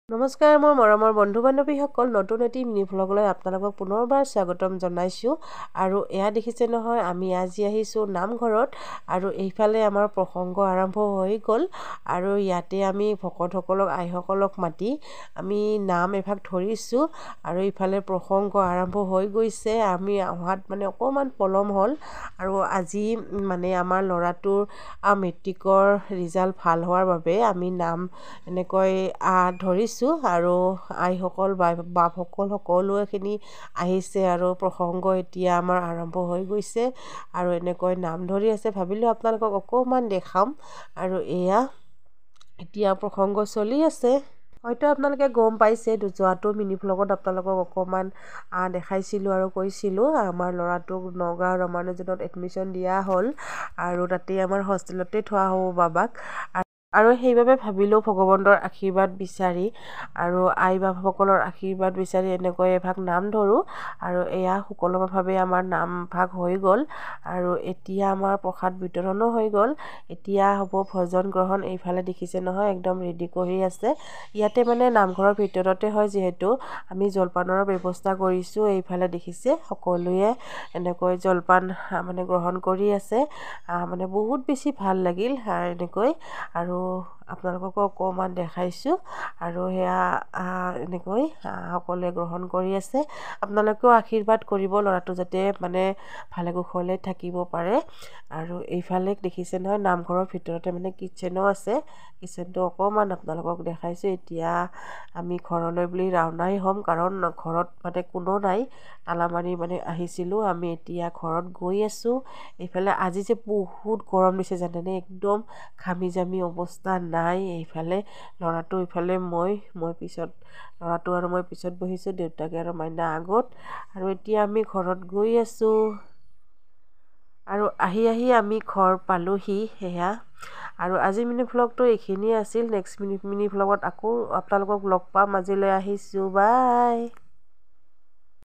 নমস্কাৰ মোৰ মৰমৰ বন্ধু বান্ধৱীসকল, নতুন এটি মিনি ভ্লগলৈ আপোনালোকক পুনৰবাৰ স্বাগতম জনাইছোঁ। আৰু এয়া দেখিছে নহয়, আমি আজি আহিছোঁ নামঘৰত আৰু এইফালে আমাৰ প্ৰসংগ আৰম্ভ হৈ গ'ল। আৰু ইয়াতে আমি ভকতসকলক আইসকলক মাতি আমি নাম এভাগ ধৰিছোঁ আৰু ইফালে প্ৰসংগ আৰম্ভ হৈ গৈছে। আমি অহাত মানে অকণমান পলম হ'ল আৰু আজি মানে আমাৰ ল'ৰাটোৰ মেট্ৰিকৰ ৰিজাল্ট ভাল হোৱাৰ বাবে আমি নাম এনেকৈ ধৰিছোঁ আৰু আইসকল বাপসকল সকলোখিনি আহিছে আৰু প্ৰসংগ এতিয়া আমাৰ আৰম্ভ হৈ গৈছে আৰু এনেকৈ নাম ধৰি আছে। ভাবিলোঁ আপোনালোকক অকণমান দেখাম আৰু এয়া এতিয়া প্ৰসংগ চলি আছে। হয়তো আপোনালোকে গম পাইছে, যোৱাটো মিনি ভ্লগত আপোনালোকক অকণমান দেখাইছিলোঁ আৰু কৈছিলোঁ আমাৰ ল'ৰাটোক নগাঁও ৰমানুজনত এডমিশ্যন দিয়া হ'ল আৰু তাতেই আমাৰ হোষ্টেলতে থোৱা হ'ব বাবাক। আৰু সেইবাবে ভাবিলোঁ ভগৱন্তৰ আশীৰ্বাদ বিচাৰি আৰু আই বাপসকলৰ আশীৰ্বাদ বিচাৰি এনেকৈ এভাগ নাম ধৰোঁ। আৰু এয়া সুকলমভাৱে আমাৰ নাম ভাগ হৈ গ'ল আৰু এতিয়া আমাৰ প্ৰসাদ বিতৰণো হৈ গ'ল। এতিয়া হ'ব ভজন গ্ৰহণ। এইফালে দেখিছে নহয়, একদম ৰেডি কৰি আছে। ইয়াতে মানে নামঘৰৰ ভিতৰতে হয় যিহেতু আমি জলপানৰ ব্যৱস্থা কৰিছোঁ। এইফালে দেখিছে সকলোৱে এনেকৈ জলপান মানে গ্ৰহণ কৰি আছে। মানে বহুত বেছি ভাল লাগিল এনেকৈ আৰু আপোনালোককো অকণমান দেখাইছোঁ আৰু সেয়া এনেকৈ সকলোৱে গ্ৰহণ কৰি আছে। আপোনালোকেও আশীৰ্বাদ কৰিব ল'ৰাটো যাতে মানে ভালে কুশলে থাকিব পাৰে। আৰু এইফালে দেখিছে নহয়, নামঘৰৰ ভিতৰতে মানে কিটচেনো আছে। কিটচেনটো অকণমান আপোনালোকক দেখাইছোঁ। এতিয়া আমি ঘৰলৈ বুলি ৰাওনাই হ'ম, কাৰণ ঘৰত মানে কোনো নাই, তালা মাৰি মানে আহিছিলোঁ। আমি এতিয়া ঘৰত গৈ আছোঁ। এইফালে আজি যে বহুত গৰম দিছে জানেনে, একদম ঘামি জামি অৱস্থা নাই। এইফালে ল'ৰাটো, ইফালে মই পিছত, ল'ৰাটো আৰু মই পিছত বহিছোঁ, দেউতাকে আৰু মাইনা আগত। আৰু এতিয়া আমি ঘৰত গৈ আছোঁ আৰু আহি আমি ঘৰ পালোহি। সেয়া আৰু আজি মিনি ভ্লগটো এইখিনিয়ে আছিল। নেক্সট মিনি ভ্লগত আকৌ আপোনালোকক লগ পাম। আজিলৈ আহিছোঁ, বাই।